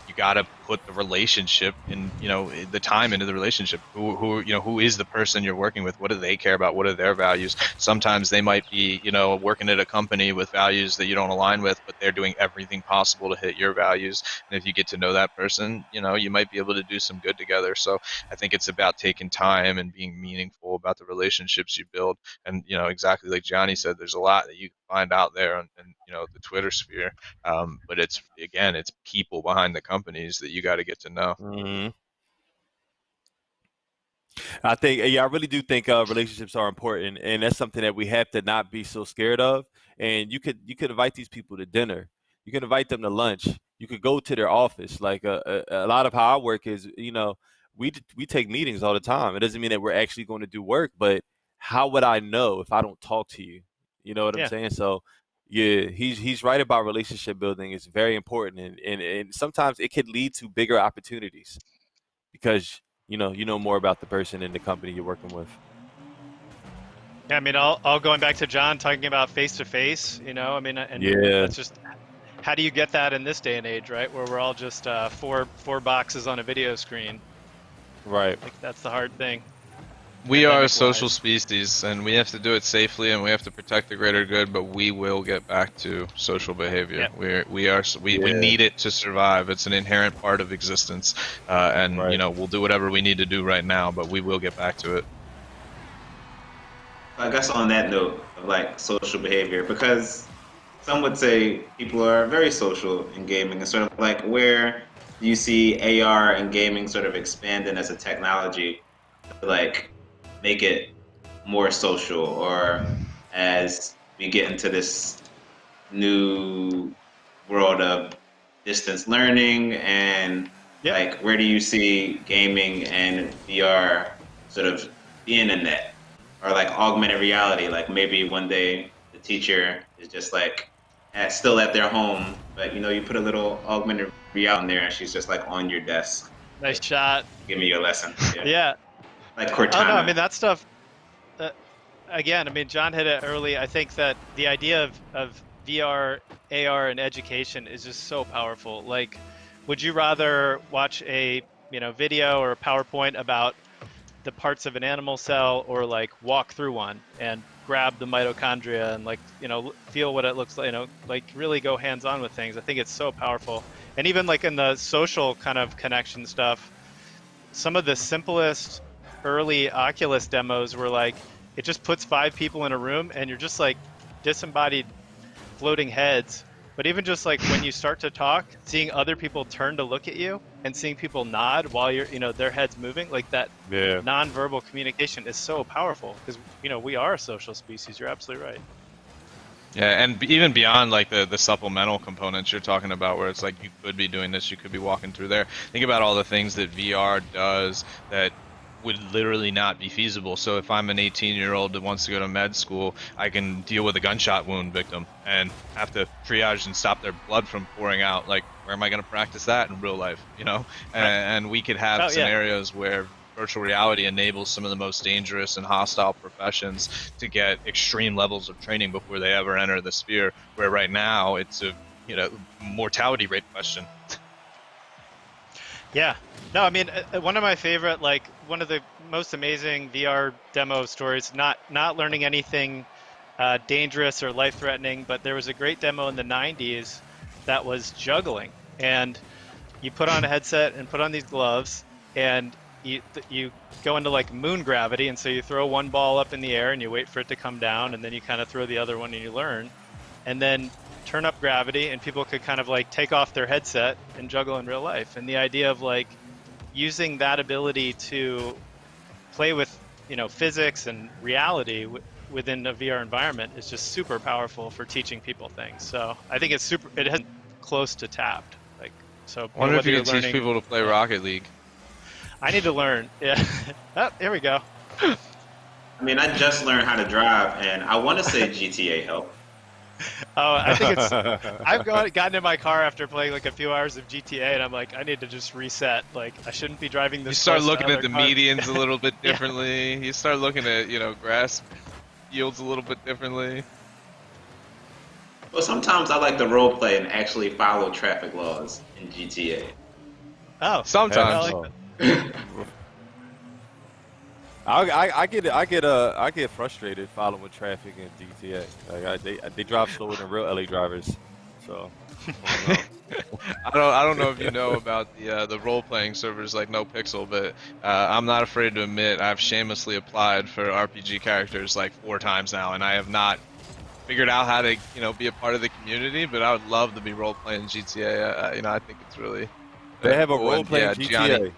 you got to put the relationship in, you know, the time into the relationship. You know, who is the person you're working with? What do they care about? What are their values? Sometimes they might be, you know, working at a company with values that you don't align with, but they're doing everything possible to hit your values. And if you get to know that person, you know, you might be able to do some good together. So I think it's about taking time and being meaningful about the relationships you build. And, you know, exactly like Gianni said, there's a lot that you can find out there in you know, the Twitter sphere. But it's, again, it's people behind the companies that you got to get to know. Hmm. I think, yeah, I really do think relationships are important, and that's something that we have to not be so scared of. And you could invite these people to dinner. You can invite them to lunch. You could go to their office. Like a lot of how I work is, you know, we take meetings all the time. It doesn't mean that we're actually going to do work, but how would I know if I don't talk to you? You know what I'm Yeah. saying? So, yeah, he's right about relationship building. It's very important, and sometimes it could lead to bigger opportunities because you know more about the person and the company you're working with. Yeah, I mean, all going back to John talking about face to face, you know, I mean, and Yeah, that's just how do you get that in this day and age, right? Where we're all just four boxes on a video screen. right. Like that's the hard thing, We are a pandemic social wise. species, and we have to do it safely, and we have to protect the greater good. But we will get back to social behavior. Yeah. We Yeah, need it to survive. It's an inherent part of existence, and you right. know, we'll do whatever we need to do right now, but we will get back to it. I guess on that note of like social behavior, because some would say people are very social in gaming, and sort of like where do you see AR and gaming sort of expanding as a technology to like make it more social, or as we get into this new world of distance learning, and Yep. like where do you see gaming and VR sort of being in that, or like augmented reality, like maybe one day the teacher is just like still at their home, but you know you put a little augmented reality in there and she's just like on your desk Nice like shot. giving you a lesson, yeah, Yeah. like Oh no, I mean Cortana. that stuff. Uh, Again, I mean John hit it early. I think that the idea of VR, AR, and education is just so powerful. Like, would you rather watch a video or a PowerPoint about the parts of an animal cell, or like walk through one and grab the mitochondria and like feel what it looks like, like really go hands on with things? I think it's so powerful. And even like in the social kind of connection stuff, some of the simplest early Oculus demos were like it just puts five people in a room and you're just like disembodied floating heads. But even just like when you start to talk, seeing other people turn to look at you and seeing people nod while you're, their heads moving, like that Yeah, nonverbal communication is so powerful because, we are a social species. You're absolutely right. Yeah, and even beyond like the supplemental components you're talking about, where it's like you could be doing this, you could be walking through there. Think about all the things that VR does that would literally not be feasible. So if I'm an 18-year-old that wants to go to med school, I can deal with a gunshot wound victim and have to triage and stop their blood from pouring out. Like, where am I going to practice that in real life? Right. And we could have Oh yeah. scenarios where virtual reality enables some of the most dangerous and hostile professions to get extreme levels of training before they ever enter the sphere, where right now it's a mortality rate question. Yeah. No, I mean, one of my favorite, like one of the most amazing VR demo stories, not learning anything dangerous or life-threatening, but there was a great demo in the 90s that was juggling. And you put on a headset and put on these gloves, and you go into like moon gravity, and so you throw one ball up in the air and you wait for it to come down, and then you kind of throw the other one and you learn. And then turn up gravity, and people could kind of like take off their headset and juggle in real life. And the idea of like using that ability to play with physics and reality within a VR environment is just super powerful for teaching people things. So I think it has close to tapped. Like, so I wonder if whether you you're could teach learning, people to play Rocket League. I need to learn. Yeah. Oh, here we go. I mean, I just learned how to drive, and I want to say GTA helped. Oh, I think it's. I've gotten in my car after playing like a few hours of GTA, and I'm like, I need to just reset. Like, I shouldn't be driving this. You start close to looking at other the cars. medians a little bit Yeah. differently. You start looking at, grass yields a little bit differently. Well, sometimes I like to role play and actually follow traffic laws in GTA. Oh, Sometimes. I like that. I get frustrated following traffic in GTA. Like they drive slower than real LA drivers. So I don't know. I don't know if you know about the role playing servers like No Pixel, but I'm not afraid to admit I've shamelessly applied for RPG characters like 4 times now, and I have not figured out how to be a part of the community. But I would love to be role playing GTA. I think it's really They have a cool. role And playing yeah, GTA. Gianni.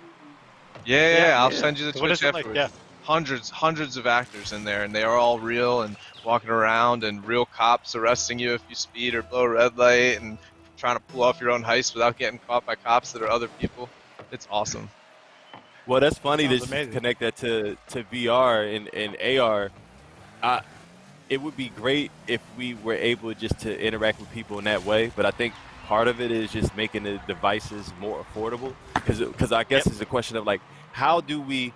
Yeah, I'll Yeah. send you the What Twitch is it like? Yeah. afterwards. Hundreds of actors in there, and they are all real and walking around, and real cops arresting you if you speed or blow a red light, and trying to pull off your own heist without getting caught by cops that are other people. It's awesome. Well, that's funny Sounds to amazing. connect that to VR and AR. It would be great if we were able just to interact with people in that way, but I think part of it is just making the devices more affordable. Because I guess Yep. it's a question of like, how do we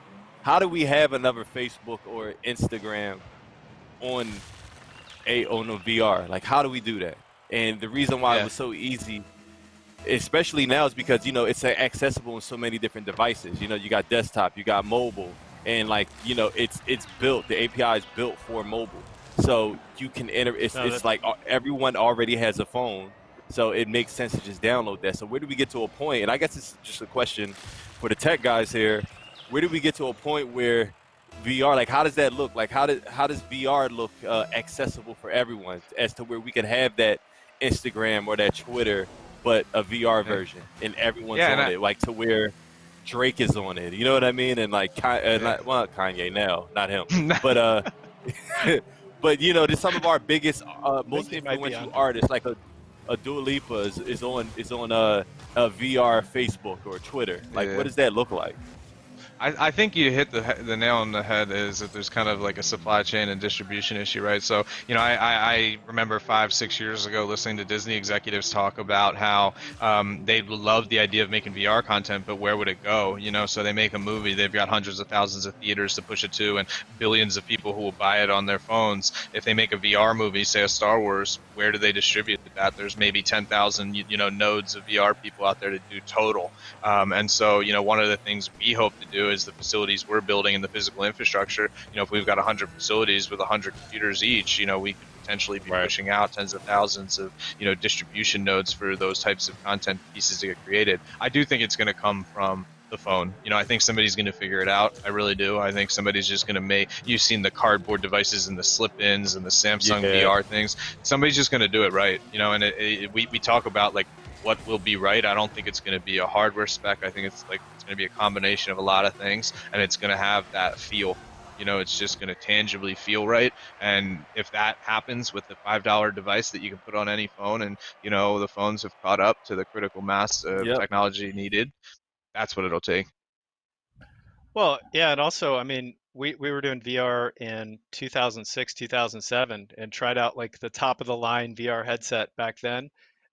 have another Facebook or Instagram on on a VR? Like, how do we do that? And the reason why it Yeah. was so easy, especially now, is because it's accessible on so many different devices. You got desktop, you got mobile, and like it's built. The API is built for mobile, so you can enter. It's No, it's like everyone already has a phone, so it makes sense to just download that. So where do we get to a point? And I guess it's just a question for the tech guys here. Where do we get to a point where VR, like, how does that look? Like, how does VR look accessible for everyone, as to where we can have that Instagram or that Twitter, but a VR Yeah. version, and everyone's Yeah, and on it, like to where Drake is on it. You know what I mean? And like, not Kanye now, not him, but but just some of our biggest, most he might be influential on. artists, like a Dua Lipa is on a VR Facebook or Twitter. Like, Yeah. what does that look like? I think you hit the nail on the head, is that there's kind of like a supply chain and distribution issue, right? So, I remember 5-6 years ago listening to Disney executives talk about how they love the idea of making VR content, but where would it go? So they make a movie, they've got hundreds of thousands of theaters to push it to, and billions of people who will buy it on their phones. If they make a VR movie, say a Star Wars, where do they distribute that? There's maybe 10,000 nodes of VR people out there to do total. And so, one of the things we hope to do is the facilities we're building and the physical infrastructure. If we've got 100 facilities with 100 computers each, we could potentially be pushing out tens of thousands of, distribution nodes for those types of content pieces to get created. I do think it's going to come from the phone. I think somebody's going to figure it out. I really do. I think somebody's just going to make. You've seen the cardboard devices and the slip-ins and the Samsung Yeah. VR things. Somebody's just going to do it right. And we talk about like what will be right. I don't think it's going to be a hardware spec. I think it's going to be a combination of a lot of things, and it's going to have that feel. It's just going to tangibly feel right. And if that happens with the $5 device that you can put on any phone, and the phones have caught up to the critical mass of Yep. technology needed, that's what it'll take. Well, yeah, and also, I mean, we were doing VR in 2006, 2007, and tried out like the top of the line VR headset back then.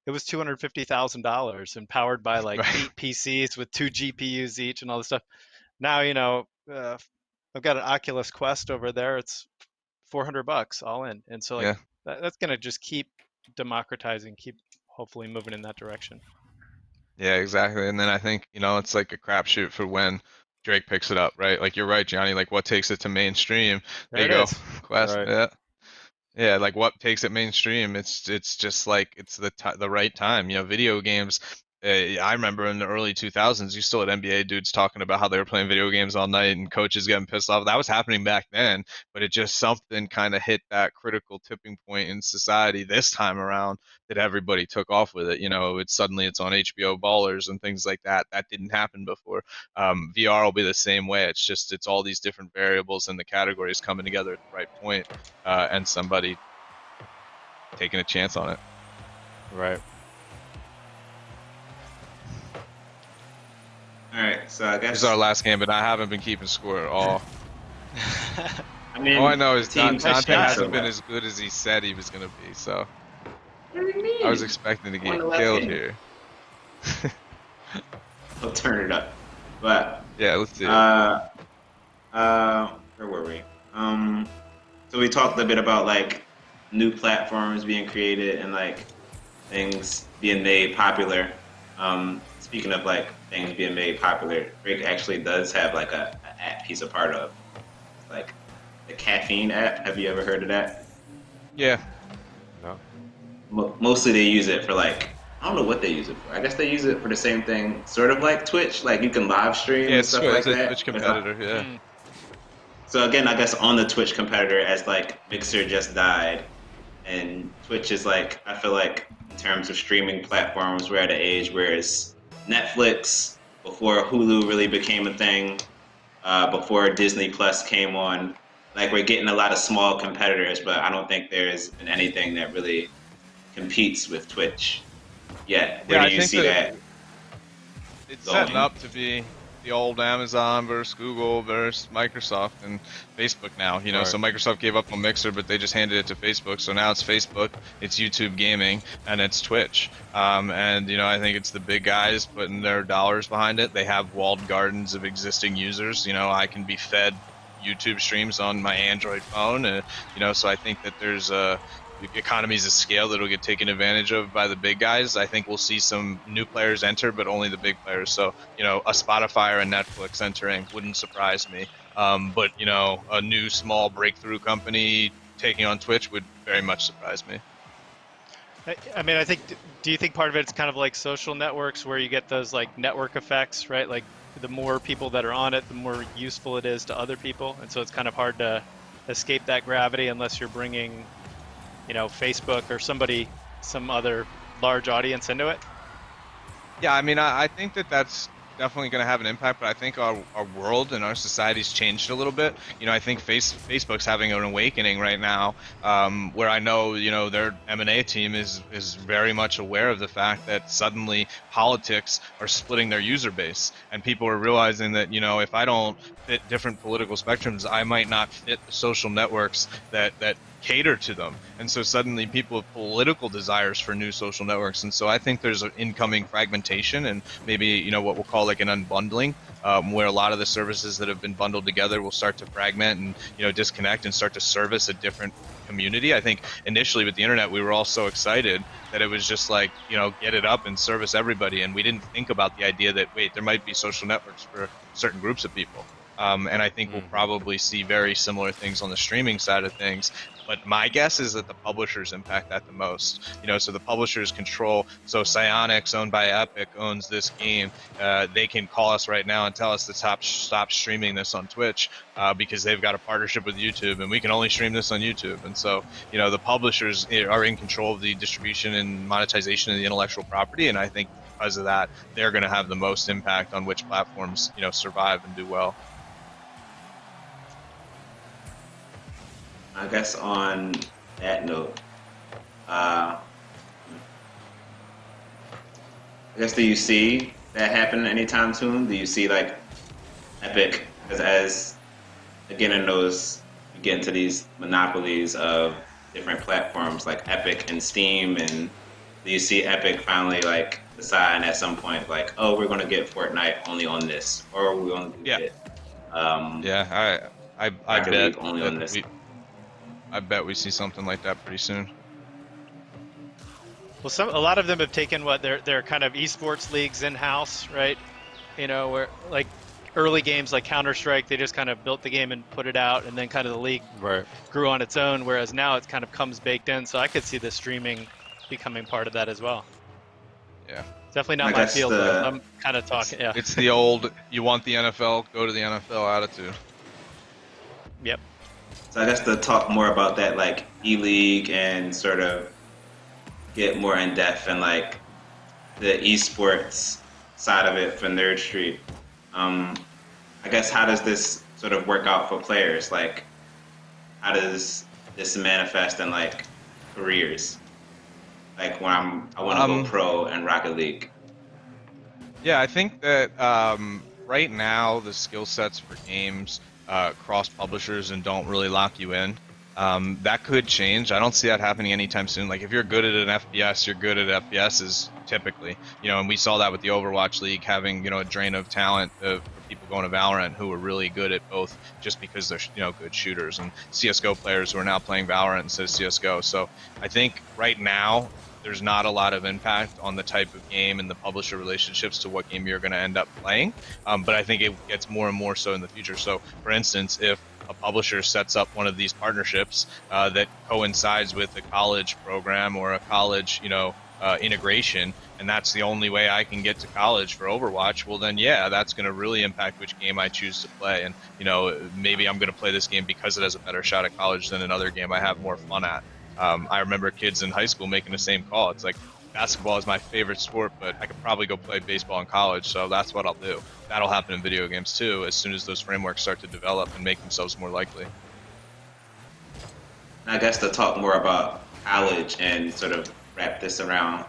It was $250,000 and powered by like Right. 8 PCs with 2 GPUs each and all this stuff. Now, I've got an Oculus Quest over there. It's $400 all in, and so like Yeah. that's gonna just keep democratizing, keep hopefully moving in that direction. Yeah, exactly. And then I think, it's like a crapshoot for when Drake picks it up, right? Like you're right, Johnny. Like what takes it to mainstream? There There you it go. is. Quest. Right. Yeah. Yeah, like what takes it mainstream? It's just like it's the right time. Video games. I remember in the early 2000s, you still had NBA dudes talking about how they were playing video games all night and coaches getting pissed off. That was happening back then, but it just something kind of hit that critical tipping point in society this time around that everybody took off with it. It's on HBO Ballers and things like that. That didn't happen before. VR will be the same way. It's all these different variables and the categories coming together at the right point and somebody taking a chance on it. Right. All right, so I This is our guess last game, but I haven't been keeping score at all. I mean All I know is the team Nice Dante shot. hasn't been so as good as he said he was going to be, so what do you I was mean? expecting to Won get the last killed game. here. I'll turn it up. But Yeah, let's see it. where were we? So we talked a bit about like new platforms being created and like things being made popular. Speaking of like things being made popular, Rick actually does have like a app he's a part of, like the caffeine app. Have you ever heard of that? Yeah, No. Mostly they use it for like I don't know what they use it for. I guess they use it for the same thing, sort of like Twitch. Like you can live stream yeah, and stuff it's like a that. Twitch competitor. Yeah, Hmm. So again, I guess on the Twitch competitor, as like Mixer just died, and Twitch is like I feel like in terms of streaming platforms, we're at an age where it's Netflix before Hulu really became a thing, before Disney Plus came on. Like we're getting a lot of small competitors, but I don't think there's been anything that really competes with Twitch yet. Where yeah. do I you think see that that it's setting going? up to be the old Amazon versus Google versus Microsoft and Facebook now. Right. So Microsoft gave up on Mixer, but they just handed it to Facebook. So now it's Facebook, it's YouTube Gaming, and it's Twitch. And I think it's the big guys putting their dollars behind it. They have walled gardens of existing users. I can be fed YouTube streams on my Android phone, so I think that there's economies of scale that'll get taken advantage of by the big guys. I think we'll see some new players enter, but only the big players. So, a Spotify or a Netflix entering wouldn't surprise me. But, a new small breakthrough company taking on Twitch would very much surprise me. I mean, I think, do you think part of it's kind of like social networks where you get those like network effects, right? Like the more people that are on it, the more useful it is to other people. And so it's kind of hard to escape that gravity unless you're bringing, Facebook or some other large audience into it. Yeah, I mean, I think that that's definitely going to have an impact, but I think our world and our society's changed a little bit. I think Facebook's having an awakening right now, where I know, their M&A team is very much aware of the fact that suddenly politics are splitting their user base, and people are realizing that, if I don't fit different political spectrums, I might not fit the social networks that cater to them. And so suddenly people have political desires for new social networks. And so I think there's an incoming fragmentation and maybe, what we'll call like an unbundling, where a lot of the services that have been bundled together will start to fragment and, disconnect and start to service a different community. I think initially with the internet, we were all so excited that it was just like, get it up and service everybody. And we didn't think about the idea that, wait, there might be social networks for certain groups of people. And I think we'll probably see very similar things on the streaming side of things. But my guess is that the publishers impact that the most. So the publishers control. So Psyonix, owned by Epic, owns this game. They can call us right now and tell us to stop streaming this on Twitch because they've got a partnership with YouTube, and we can only stream this on YouTube. And so, the publishers are in control of the distribution and monetization of the intellectual property. And I think because of that, they're going to have the most impact on which platforms, survive and do well. I guess on that note, I guess do you see that happen anytime soon? Do you see like Epic Because as again in those you get into these monopolies of different platforms like Epic and Steam, and you see Epic finally like decide at some point like, oh, we're gonna get Fortnite only on this, or we're gonna Yeah, get um, yeah. I Rocket bet League only that on this. we see something like that pretty soon. Well, a lot of them have taken what their kind of esports leagues in house, right? You know, where like early games like Counter Strike, they just kind of built the game and put it out, and then kind of the league Right. grew on its own. Whereas now it kind of comes baked in. So I could see the streaming becoming part of that as well. Yeah. Definitely I not my guess field, but the I'm kind of talking. Yeah. It's the old you want the NFL, go to the NFL attitude. Yep. so I guess to talk more about that like E-League and sort of get more in depth and like the esports side of it for Nerd Street. Um, I guess how does this sort of work out for players? Like, how does this manifest in like careers? Like when I want to go Um, pro in Rocket League. Yeah, I think that right now the skill sets for games cross publishers and don't really lock you in. That could change. I don't see that happening anytime soon. Like if you're good at an FPS, you're good at FPSs typically. And we saw that with the Overwatch League having a drain of talent for people going to Valorant who were really good at both, just because they're good shooters, and CS:GO players who are now playing Valorant instead of CS:GO. So I think right now there's not a lot of impact on the type of game and the publisher relationships to what game you're going to end up playing. But I think it gets more and more so in the future. So, for instance, if a publisher sets up one of these partnerships that coincides with a college program or a college, integration, and that's the only way I can get to college for Overwatch, well then yeah, that's going to really impact which game I choose to play. And maybe I'm going to play this game because it has a better shot at college than another game I have more fun at. I remember kids in high school making the same call. It's like, basketball is my favorite sport, but I could probably go play baseball in college, so that's what I'll do. That'll happen in video games too, as soon as those frameworks start to develop and make themselves more likely. And I guess to talk more about college and sort of wrap this around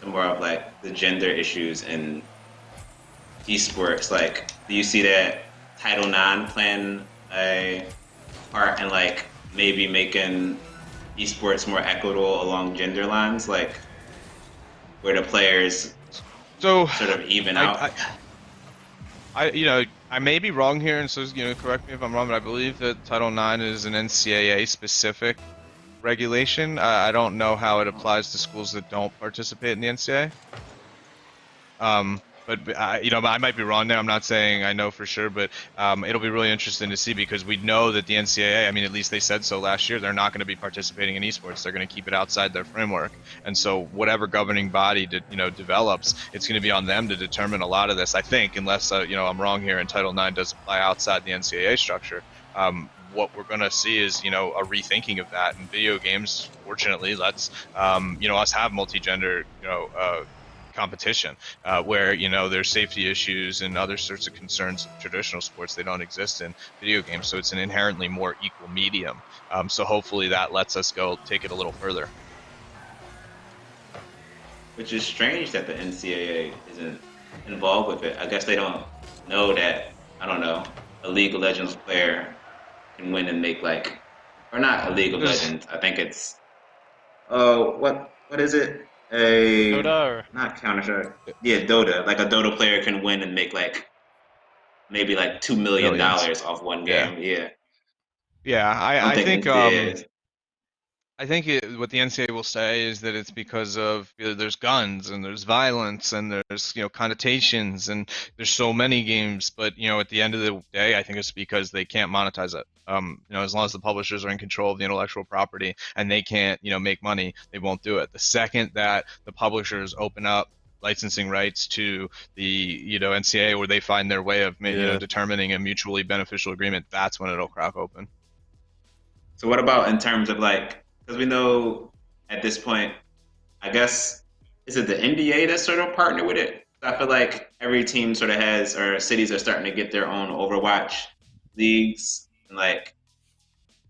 to more of like the gender issues in esports. Like, do you see that Title IX playing a part in like maybe making esports more equitable along gender lines, like where the players So, sort of even I, out? I may be wrong here, and so correct me if I'm wrong, but I believe that Title IX is an NCAA specific regulation. I don't know how it applies to schools that don't participate in the NCAA. But I might be wrong there. I'm not saying I know for sure, but it'll be really interesting to see, because we know that the NCAA, I mean, at least they said so last year, they're not going to be participating in esports. They're going to keep it outside their framework. And so whatever governing body develops, it's going to be on them to determine a lot of this, I think, unless I'm wrong here and Title IX does apply outside the NCAA structure. What we're going to see is a rethinking of that in video games. Fortunately, let's us have multi-gender competition where there's safety issues and other sorts of concerns in traditional sports. They don't exist in video games, so it's an inherently more equal medium. So hopefully that lets us go take it a little further. Which is strange that the NCAA isn't involved with it. I guess they don't know that, I don't know, a League of Legends player can win and make like, or not a League of Legends. I think it's what is it? Dota. Not Counter Strike. Yeah, Dota. Like a Dota player can win and make like maybe like $2 million Millions. off one Yeah. game. Yeah. Yeah, I don't I think think NCAA. what the NCAA will say is that it's because of there's guns and there's violence and there's connotations and there's so many games, but at the end of the day, I think it's because they can't monetize it. As long as the publishers are in control of the intellectual property and they can't make money, they won't do it. The second that the publishers open up licensing rights to the NCAA, where they find their way of determining a mutually beneficial agreement, that's when it'll crack open. So what about in terms of like, because we know at this point, I guess, is it the NBA that's sort of partnered with it? I feel like every team sort of has, or cities are starting to get their own Overwatch leagues. And like,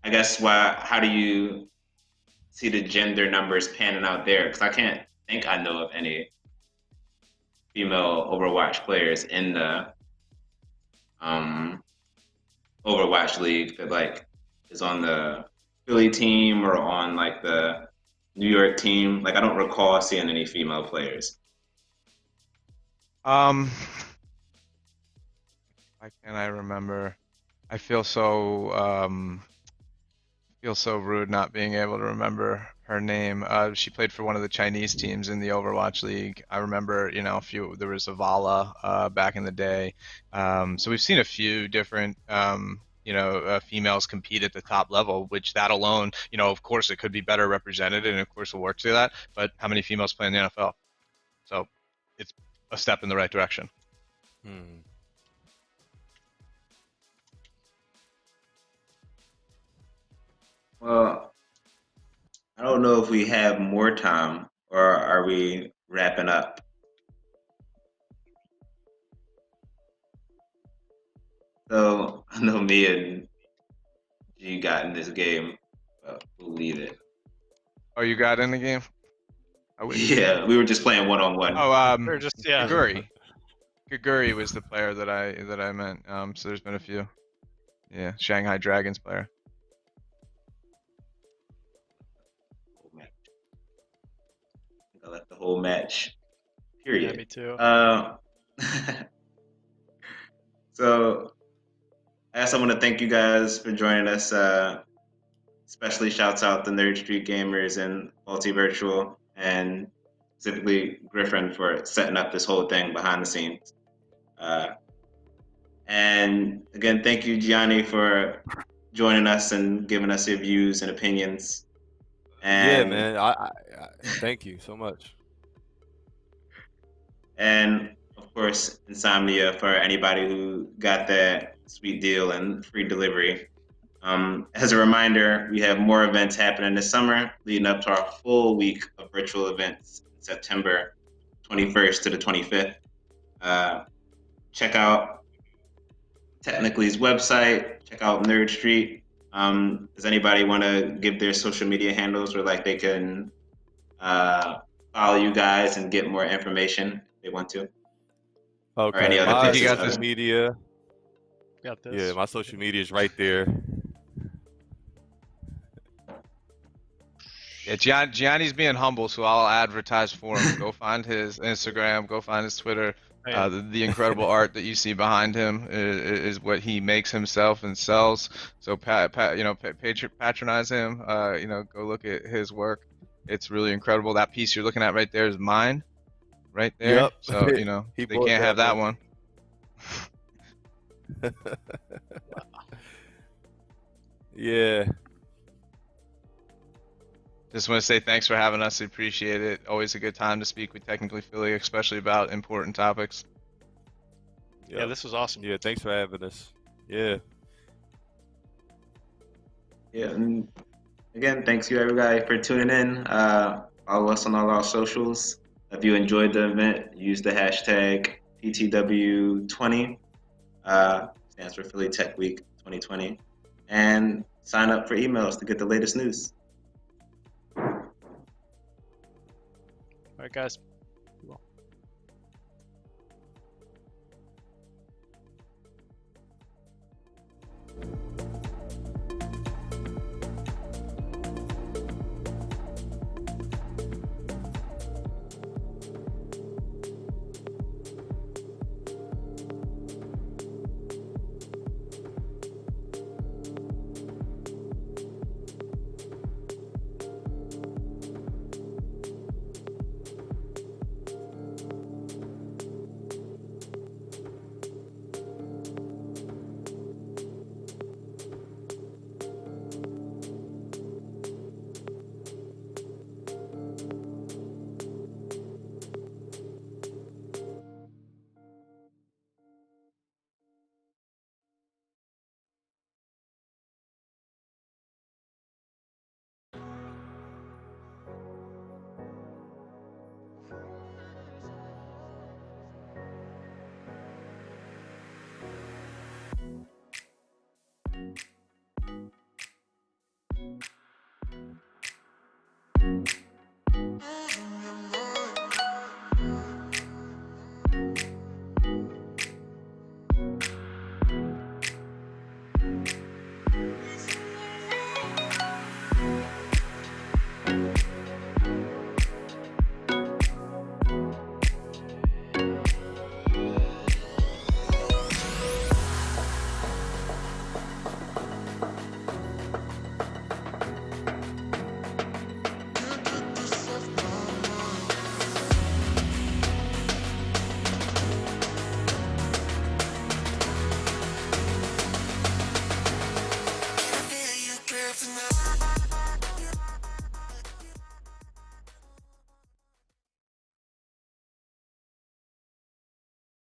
I guess how do you see the gender numbers panning out there? Because I can't think I know of any female Overwatch players in the Overwatch League that like is on the Philly team or on like the New York team. Like I don't recall seeing any female players. Why can't I remember? I feel so rude not being able to remember her name. She played for one of the Chinese teams in the Overwatch League. I remember, you know, there was Avala back in the day. So we've seen a few different, females compete at the top level, which that alone, you know, of course it could be better represented, and of course we'll work to that. But how many females play in the NFL? So it's a step in the right direction. Hmm. Well, I don't know if we have more time or are we wrapping up? So I know me and G got in this game, but we'll leave it. Oh, you got in the game? Oh, wait. Yeah, we were just playing one on one. Oh, Or just yeah. Gaguri. Gaguri was the player that I meant. So there's been a few. Yeah, Shanghai Dragons player. I left the whole match. Yeah, Period. me too. So I guess I want to thank you guys for joining us. Especially shouts out the Nerd Street Gamers and Baltivirtual, and specifically Griffin for setting up this whole thing behind the scenes. And again, thank you, Gianni, for joining us and giving us your views and opinions. Yeah, And man. I thank you so much. and of course, Insomnia for anybody who got that sweet deal and free delivery. As a reminder, we have more events happening this summer, leading up to our full week of virtual events September 21st to the 25th. Check out Technically's website, check out Nerd Street. Does anybody want to give their social media handles where like they can follow you guys and get more information if they want to? Or any Okay, other my You places? got social this. media. Got this. Yeah, my social media is right there. Yeah, Gianni's being humble, so I'll advertise for him. Go find his Instagram. Go find his Twitter. Oh, yeah. The incredible art that you see behind him is what he makes himself and sells. So patronize him. Go look at his work. It's really incredible. That piece you're looking at right there is mine, right there. Yep. So He they bought can't have that one. Yeah. Just want to say thanks for having us. We appreciate it. Always a good time to speak with Technically Philly, especially about important topics. Yeah, Yep. this was awesome. Yeah, thanks for having us. Yeah. Yeah, and again, thanks you everybody for tuning in. Follow us on all our socials. If you enjoyed the event, use the hashtag PTW20, stands for Philly Tech Week 2020, and sign up for emails to get the latest news. All right, guys.